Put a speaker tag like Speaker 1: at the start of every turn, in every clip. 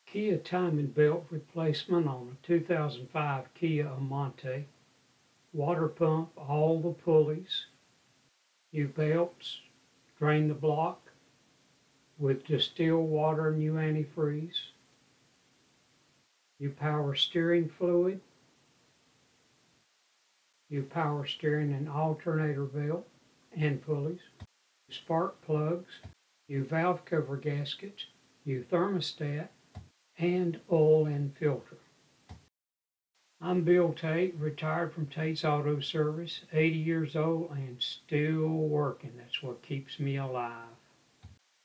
Speaker 1: Kia timing belt replacement on a 2005 Kia Amante. Water pump all the pulleys. New belts. Drain the block with distilled water, new antifreeze. New power steering fluid. New power steering and alternator belt and pulleys. Spark plugs. New valve cover gaskets. New thermostat and oil and filter. I'm Bill Tate, retired from Tate's Auto Service, 80 years old and still working. That's what keeps me alive.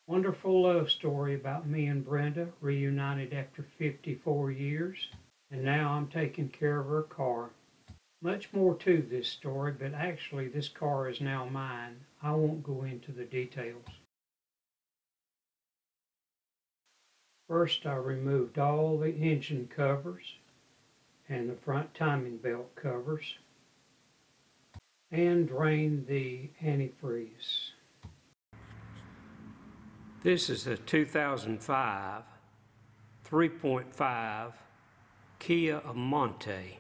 Speaker 1: Wonderful love story about me and Brenda, reunited after 54 years, and now I'm taking care of her car. Much more to this story, but actually this car is now mine. I won't go into the details. First, I removed all the engine covers and the front timing belt covers and drained the antifreeze. This is a 2005 3.5 Kia Amante,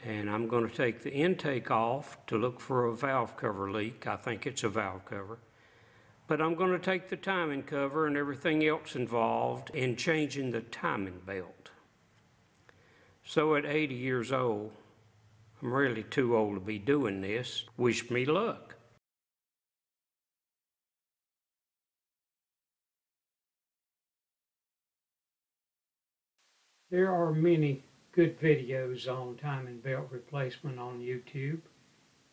Speaker 1: and I'm going to take the intake off to look for a valve cover leak. I think it's a valve cover. But I'm going to take the timing cover and everything else involved in changing the timing belt. So at 80 years old, I'm really too old to be doing this. Wish me luck. There are many good videos on timing belt replacement on YouTube,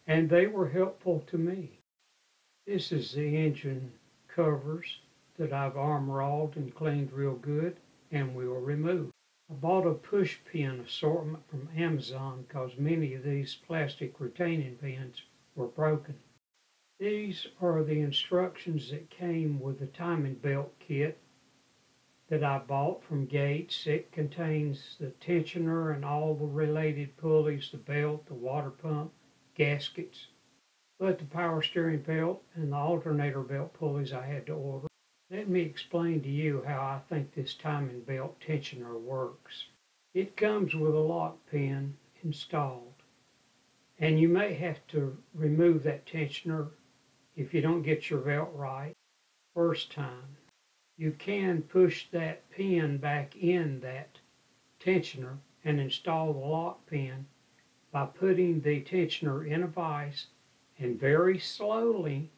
Speaker 1: and they were helpful to me. This is the engine covers that I've armor-alled and cleaned real good and will remove. I bought a push pin assortment from Amazon because many of these plastic retaining pins were broken. These are the instructions that came with the timing belt kit that I bought from Gates. It contains the tensioner and all the related pulleys, the belt, the water pump, gaskets. But the power steering belt and the alternator belt pulleys I had to order. Let me explain to you how I think this timing belt tensioner works. It comes with a lock pin installed, and you may have to remove that tensioner if you don't get your belt right first time. You can push that pin back in that tensioner and install the lock pin by putting the tensioner in a vise and very slowly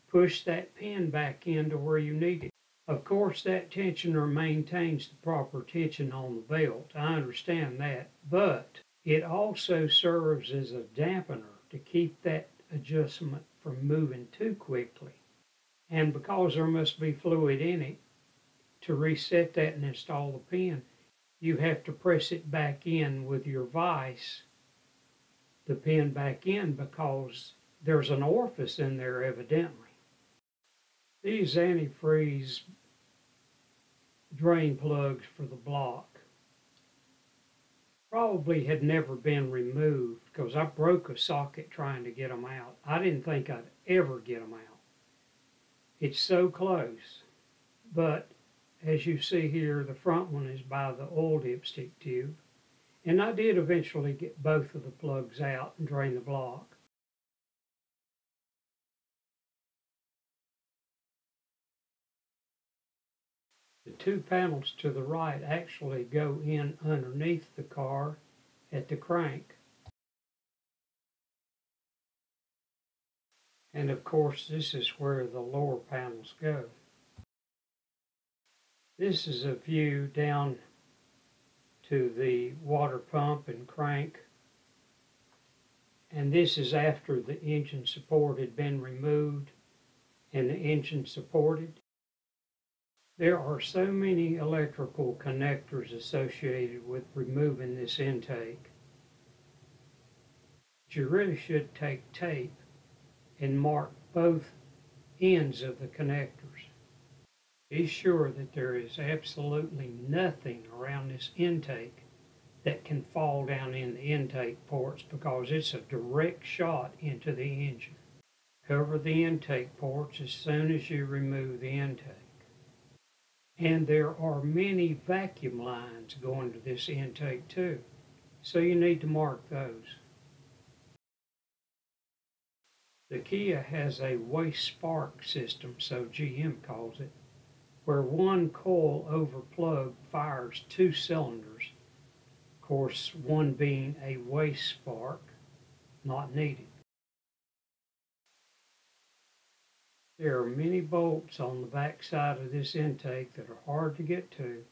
Speaker 1: push that pin back into where you need it. Of course, that tensioner maintains the proper tension on the belt. I understand that, but it also serves as a dampener to keep that adjustment from moving too quickly. And because there must be fluid in it, to reset that and install the pin, you have to press it back in with your vise, the pin back in, because there's an orifice in there evidently. These antifreeze drain plugs for the block probably had never been removed because I broke a socket trying to get them out. I didn't think I'd ever get them out. It's so close, but as you see here, the front one is by the oil dipstick tube, and I did eventually get both of the plugs out and drain the block. The two panels to the right actually go in underneath the car at the crank. And of course, this is where the lower panels go. This is a view down to the water pump and crank. And this is after the engine support had been removed and the engine supported. There are so many electrical connectors associated with removing this intake. You really should take tape and mark both ends of the connectors. Be sure that there is absolutely nothing around this intake that can fall down in the intake ports because it's a direct shot into the engine. Cover the intake ports as soon as you remove the intake. And there are many vacuum lines going to this intake too, so you need to mark those. The Kia has a waste spark system, so GM calls it, where one coil over plug fires two cylinders, of course one being a waste spark, not needed. There are many bolts on the back side of this intake that are hard to get to.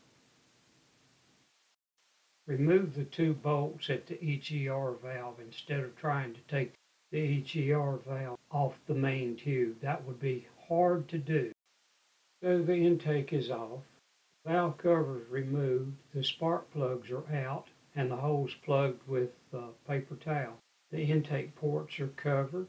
Speaker 1: Remove the two bolts at the EGR valve instead of trying to take the EGR valve off the main tube. That would be hard to do. So the intake is off, valve cover is removed, the spark plugs are out, and the holes plugged with paper towel. The intake ports are covered.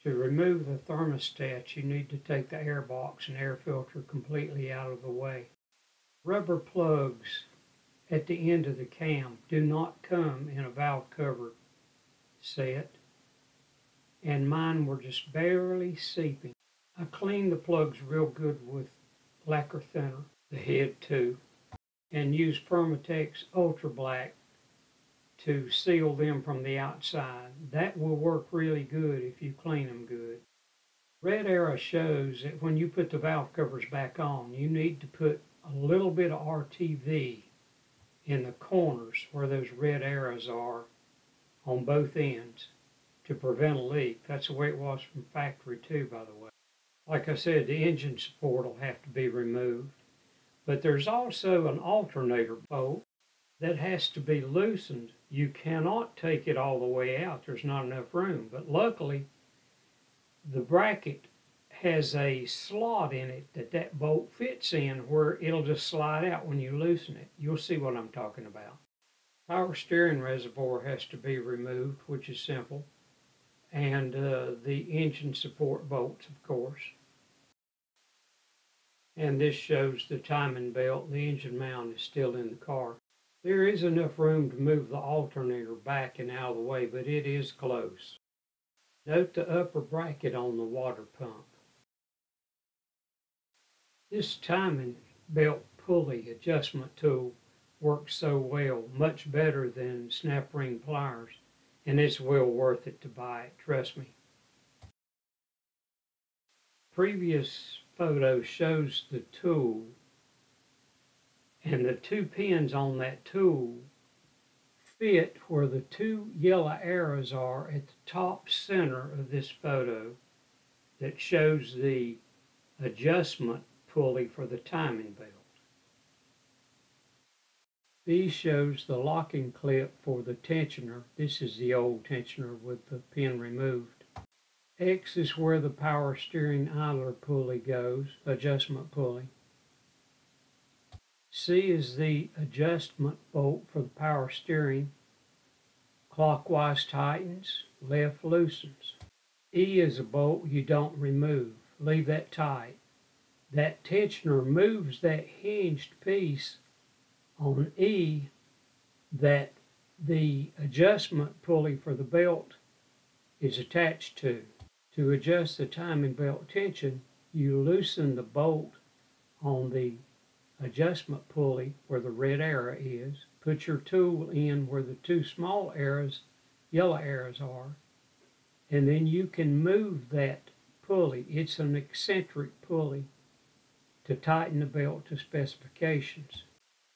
Speaker 1: To remove the thermostat, you need to take the air box and air filter completely out of the way. Rubber plugs at the end of the cam do not come in a valve cover set, and mine were just barely seeping. I cleaned the plugs real good with lacquer thinner, the head too, and used Permatex Ultra Black to seal them from the outside. That will work really good if you clean them good. Red arrow shows that when you put the valve covers back on, you need to put a little bit of RTV in the corners where those red arrows are on both ends to prevent a leak. That's the way it was from factory too, by the way. Like I said, the engine support will have to be removed. But there's also an alternator bolt that has to be loosened. You cannot take it all the way out. There's not enough room. But luckily, the bracket has a slot in it that bolt fits in where it'll just slide out when you loosen it. You'll see what I'm talking about. Power steering reservoir has to be removed, which is simple, and the engine support bolts, of course. And this shows the timing belt. The engine mount is still in the car. There is enough room to move the alternator back and out of the way, but it is close. Note the upper bracket on the water pump. This timing belt pulley adjustment tool works so well, much better than snap ring pliers, and it's well worth it to buy it, trust me. Previous photo shows the tool, and the two pins on that tool fit where the two yellow arrows are at the top center of this photo that shows the adjustment pulley for the timing belt. B shows the locking clip for the tensioner. This is the old tensioner with the pin removed. X is where the power steering idler pulley goes, adjustment pulley. C is the adjustment bolt for the power steering. Clockwise tightens, left loosens. E is a bolt you don't remove. Leave that tight. That tensioner moves that hinged piece on E that the adjustment pulley for the belt is attached to. To adjust the timing belt tension, you loosen the bolt on the adjustment pulley where the red arrow is. Put your tool in where the two small arrows, yellow arrows are, and then you can move that pulley. It's an eccentric pulley to tighten the belt to specifications.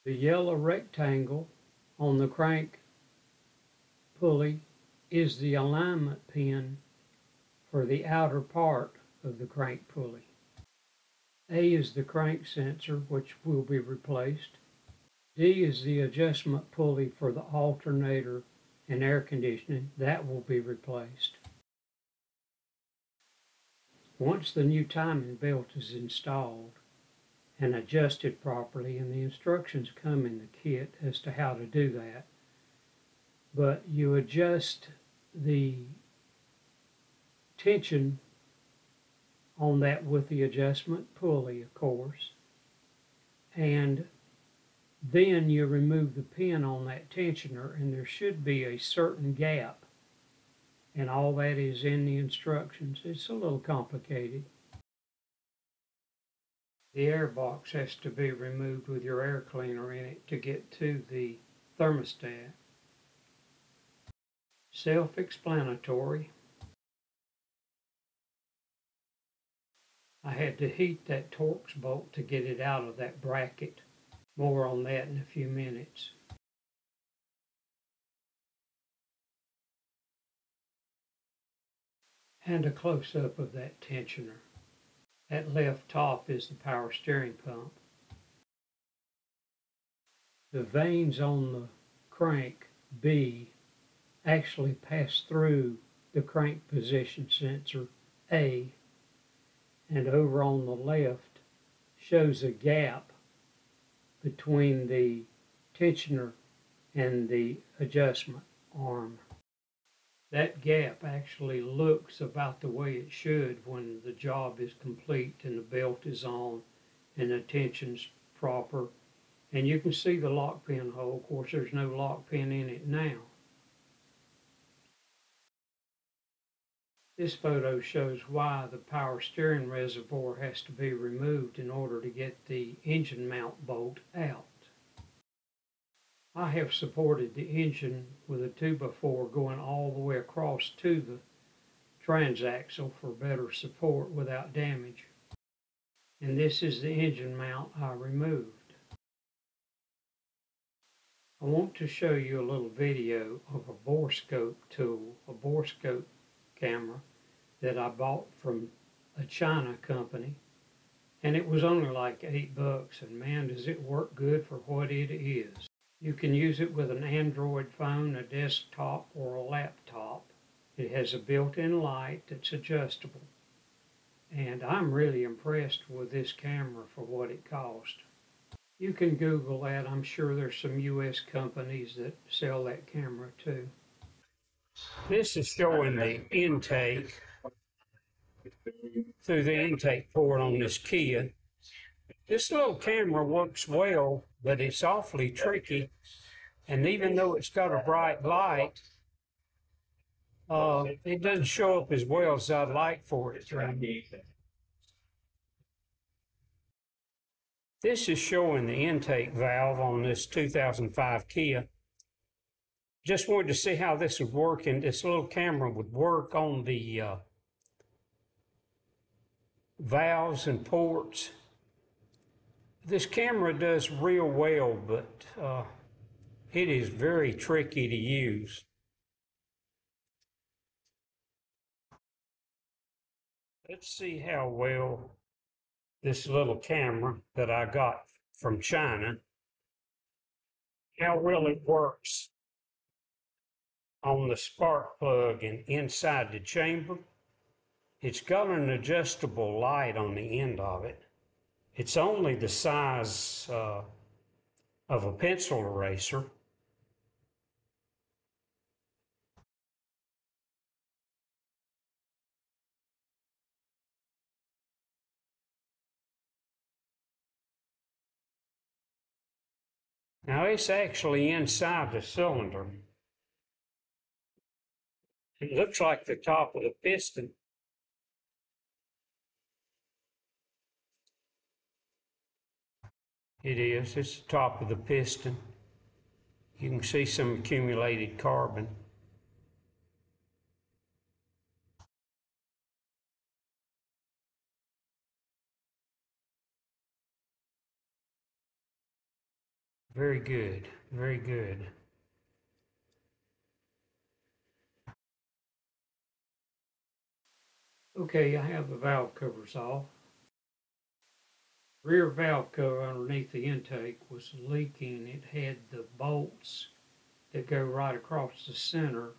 Speaker 1: The yellow rectangle on the crank pulley is the alignment pin for the outer part of the crank pulley. A is the crank sensor, which will be replaced. D is the adjustment pulley for the alternator and air conditioning. That will be replaced. Once the new timing belt is installed and adjusted properly, and the instructions come in the kit as to how to do that, but you adjust the tension on that with the adjustment pulley, of course, and then you remove the pin on that tensioner, and there should be a certain gap, and all that is in the instructions. It's a little complicated. The air box has to be removed with your air cleaner in it to get to the thermostat. Self-explanatory. I had to heat that Torx bolt to get it out of that bracket. More on that in a few minutes. And a close-up of that tensioner. That left top is the power steering pump. The vanes on the crank B actually pass through the crank position sensor A, and over on the left shows a gap between the tensioner and the adjustment arm. That gap actually looks about the way it should when the job is complete and the belt is on and the tension's proper. And you can see the lock pin hole. Of course, there's no lock pin in it now. This photo shows why the power steering reservoir has to be removed in order to get the engine mount bolt out. I have supported the engine with a 2x4 going all the way across to the transaxle for better support without damage. And this is the engine mount I removed. I want to show you a little video of a borescope tool, a borescope camera that I bought from a China company, and it was only like $8, and man, does it work good for what it is. You can use it with an Android phone, a desktop, or a laptop. It has a built-in light that's adjustable, and I'm really impressed with this camera for what it cost. You can Google that. I'm sure there's some U.S. companies that sell that camera too. This is showing the intake through the intake port on this Kia. This little camera works well, but it's awfully tricky. And even though it's got a bright light, it doesn't show up as well as I'd like for it to. This is showing the intake valve on this 2005 Kia. Just wanted to see how this would work, and this little camera would work on the valves and ports. This camera does real well, but it is very tricky to use. Let's see how well this little camera that I got from China, how well it works on the spark plug and inside the chamber. It's got an adjustable light on the end of it. It's only the size of a pencil eraser. Now it's actually inside the cylinder. It looks like the top of the piston. It is. It's the top of the piston. You can see some accumulated carbon. Very good. Very good. Okay, I have the valve covers off. Rear valve cover underneath the intake was leaking. It had the bolts that go right across the center.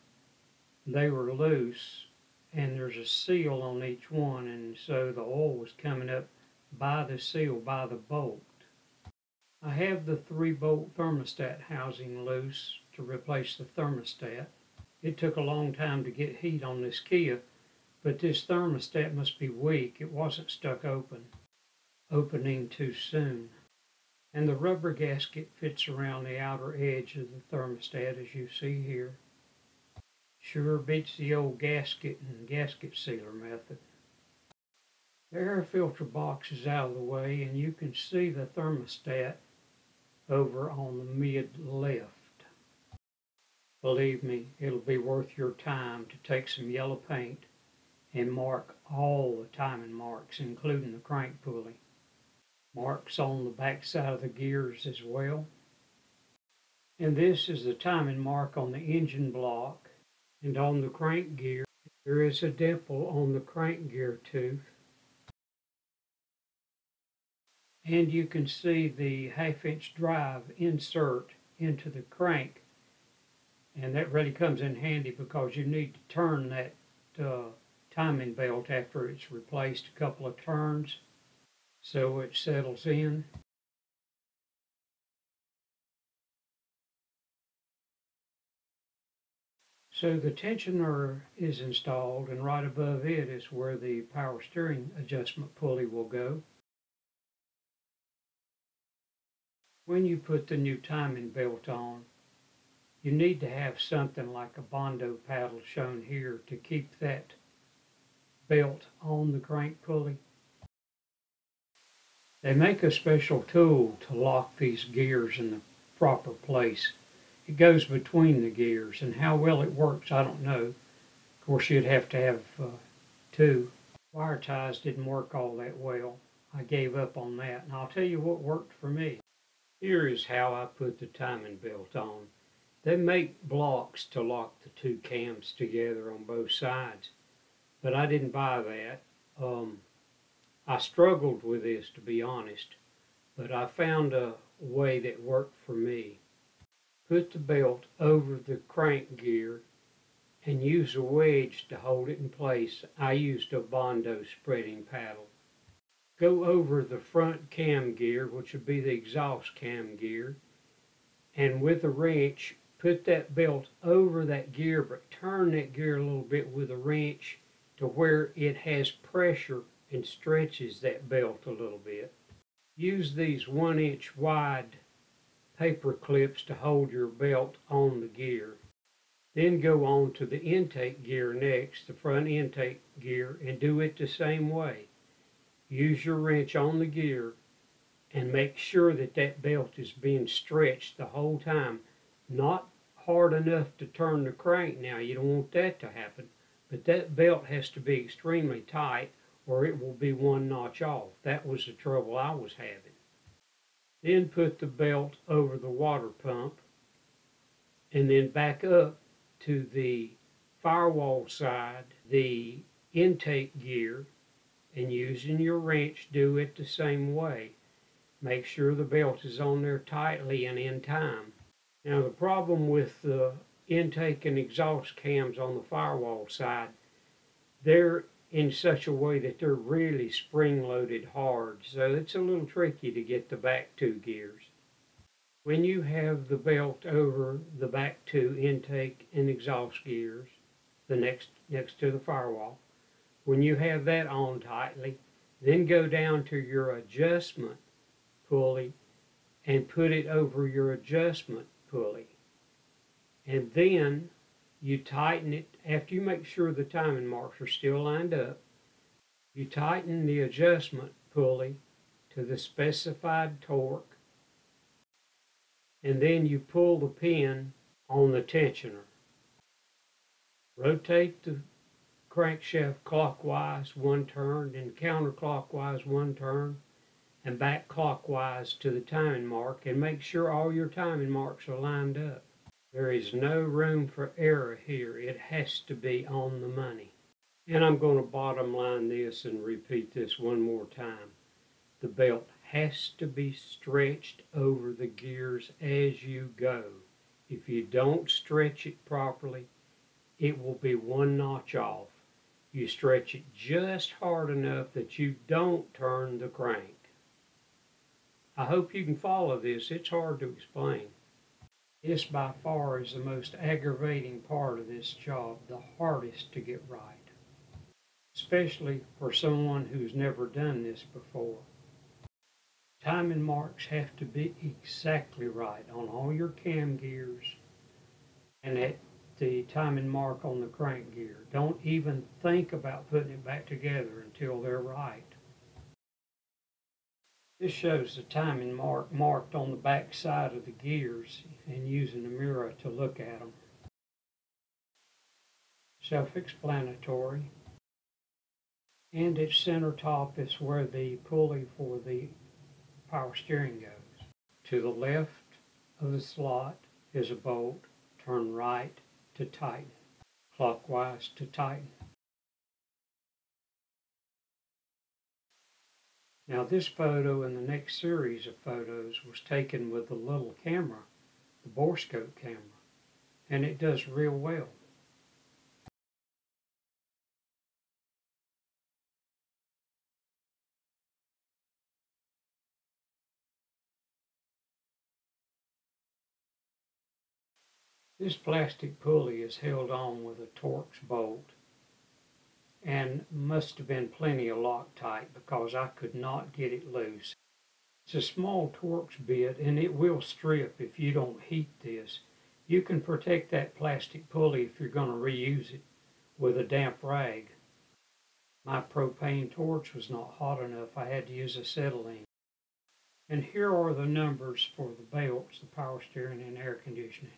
Speaker 1: They were loose, and there's a seal on each one, and so the oil was coming up by the seal, by the bolt. I have the 3-bolt thermostat housing loose to replace the thermostat. It took a long time to get heat on this Kia, but this thermostat must be weak. It wasn't stuck opening too soon. And the rubber gasket fits around the outer edge of the thermostat, as you see here. Sure beats the old gasket and gasket sealer method. The air filter box is out of the way, and you can see the thermostat over on the mid left. Believe me, it'll be worth your time to take some yellow paint and mark all the timing marks, including the crank pulley. Marks on the back side of the gears as well. And this is the timing mark on the engine block, and on the crank gear there is a dimple on the crank gear tooth. And you can see the 1/2-inch drive insert into the crank, and that really comes in handy because you need to turn that timing belt after it's replaced a couple of turns so it settles in. So the tensioner is installed, and right above it is where the power steering adjustment pulley will go. When you put the new timing belt on, you need to have something like a Bondo paddle shown here to keep that belt on the crank pulley. They make a special tool to lock these gears in the proper place. It goes between the gears, and how well it works, I don't know. Of course, you'd have to have two. Wire ties didn't work all that well. I gave up on that, and I'll tell you what worked for me. Here is how I put the timing belt on. They make blocks to lock the two cams together on both sides, but I didn't buy that. I struggled with this, to be honest, but I found a way that worked for me. Put the belt over the crank gear and use a wedge to hold it in place. I used a Bondo spreading paddle. Go over the front cam gear, which would be the exhaust cam gear, and with a wrench, put that belt over that gear, but turn that gear a little bit with a wrench to where it has pressure and stretches that belt a little bit. Use these 1-inch wide paper clips to hold your belt on the gear. Then go on to the intake gear next, the front intake gear, and do it the same way. Use your wrench on the gear and make sure that that belt is being stretched the whole time. Not hard enough to turn the crank now, you don't want that to happen, but that belt has to be extremely tight or it will be one notch off. That was the trouble I was having. Then put the belt over the water pump and then back up to the firewall side, the intake gear, and using your wrench, do it the same way. Make sure the belt is on there tightly and in time. Now the problem with the intake and exhaust cams on the firewall side, they're in such a way that they're really spring-loaded hard, so it's a little tricky to get the back two gears. When you have the belt over the back two intake and exhaust gears, the next to the firewall, when you have that on tightly, then go down to your adjustment pulley and put it over your adjustment pulley. And then you tighten it. After you make sure the timing marks are still lined up, you tighten the adjustment pulley to the specified torque, and then you pull the pin on the tensioner. Rotate the crankshaft clockwise 1 turn, and counterclockwise 1 turn, and back clockwise to the timing mark, and make sure all your timing marks are lined up. There is no room for error here. It has to be on the money. And I'm going to bottom line this and repeat this one more time. The belt has to be stretched over the gears as you go. If you don't stretch it properly, it will be 1 notch off. You stretch it just hard enough that you don't turn the crank. I hope you can follow this. It's hard to explain. This by far is the most aggravating part of this job, the hardest to get right, especially for someone who's never done this before. Timing marks have to be exactly right on all your cam gears and at the timing mark on the crank gear. Don't even think about putting it back together until they're right. This shows the timing mark marked on the back side of the gears and using a mirror to look at them. Self-explanatory. And its center top is where the pulley for the power steering goes. To the left of the slot is a bolt. Turn right to tighten. Clockwise to tighten. Now this photo and the next series of photos was taken with the little camera, the borescope camera, and it does real well. This plastic pulley is held on with a Torx bolt and must have been plenty of Loctite because I could not get it loose. It's a small Torx bit and it will strip if you don't heat this. You can protect that plastic pulley if you're going to reuse it with a damp rag. My propane torch was not hot enough. I had to use acetylene. And here are the numbers for the belts, the power steering and air conditioning.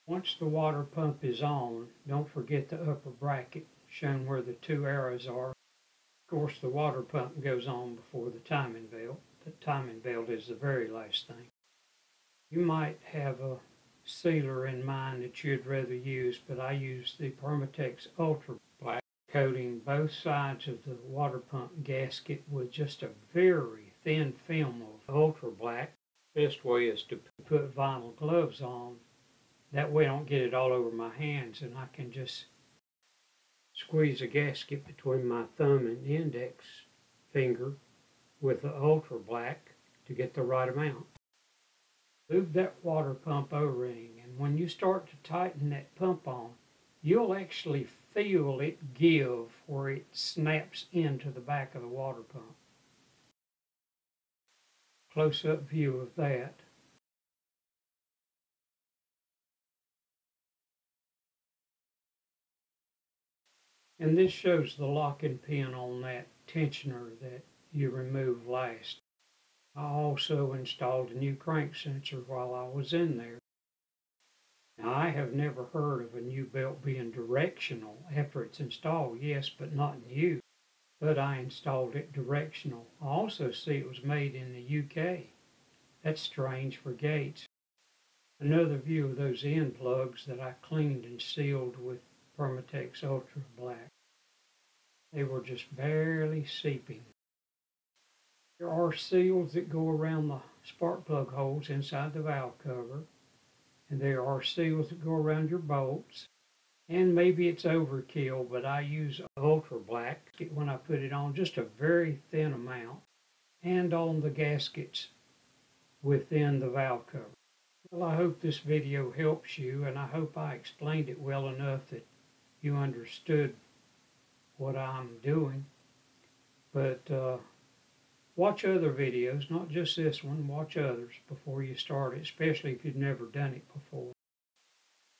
Speaker 1: Once the water pump is on, don't forget the upper bracket, shown where the two arrows are. Of course, the water pump goes on before the timing belt. The timing belt is the very last thing. You might have a sealer in mind that you'd rather use, but I use the Permatex Ultra Black, coating both sides of the water pump gasket with just a very thin film of Ultra Black. Best way is to put vinyl gloves on. That way I don't get it all over my hands and I can just squeeze a gasket between my thumb and index finger with the Ultra Black to get the right amount. Move that water pump O-ring, and when you start to tighten that pump on, you'll actually feel it give where it snaps into the back of the water pump. Close-up view of that. And this shows the locking pin on that tensioner that you removed last. I also installed a new crank sensor while I was in there. Now, I have never heard of a new belt being directional after it's installed, yes, but not in use. But I installed it directional. I also see it was made in the UK. That's strange for Gates. Another view of those end plugs that I cleaned and sealed with Permatex Ultra Black. They were just barely seeping. There are seals that go around the spark plug holes inside the valve cover, and there are seals that go around your bolts. And maybe it's overkill, but I use Ultra Black when I put it on, just a very thin amount, and on the gaskets within the valve cover. Well, I hope this video helps you, and I hope I explained it well enough that you understood what I'm doing. But watch other videos, not just this one, watch others before you start it, especially if you've never done it before.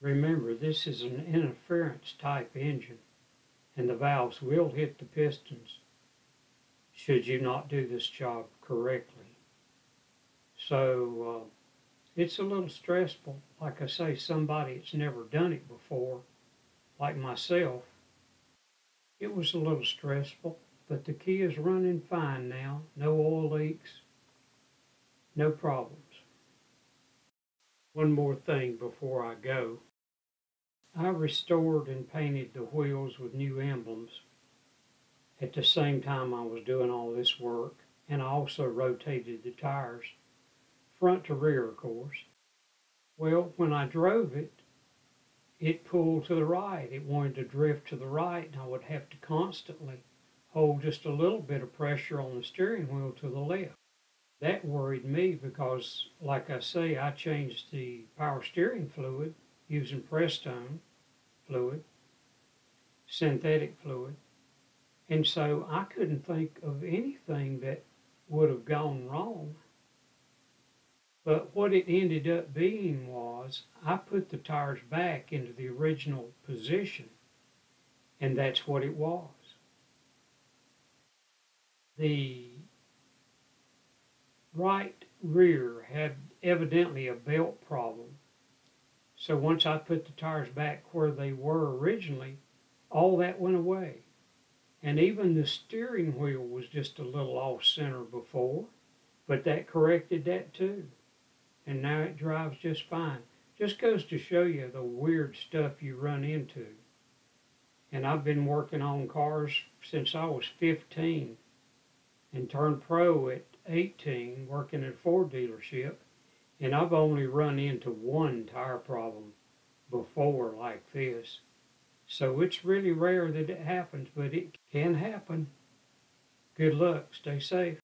Speaker 1: Remember, this is an interference type engine, and the valves will hit the pistons should you not do this job correctly. So it's a little stressful. Like I say, somebody that's never done it before, like myself, it was a little stressful, but the key is running fine now. No oil leaks, no problems. One more thing before I go. I restored and painted the wheels with new emblems at the same time I was doing all this work, and I also rotated the tires, front to rear of course. Well, when I drove it, it pulled to the right. It wanted to drift to the right, and I would have to constantly hold just a little bit of pressure on the steering wheel to the left. That worried me because, like I say, I changed the power steering fluid using Prestone fluid, synthetic fluid, and so I couldn't think of anything that would have gone wrong. But what it ended up being was I put the tires back into the original position, and that's what it was. The right rear had evidently a belt problem. So once I put the tires back where they were originally, all that went away. And even the steering wheel was just a little off center before, but that corrected that too. And now it drives just fine. Just goes to show you the weird stuff you run into. And I've been working on cars since I was 15 and turned pro at 18 working at a Ford dealership. And I've only run into one tire problem before like this. So it's really rare that it happens, but it can happen. Good luck. Stay safe.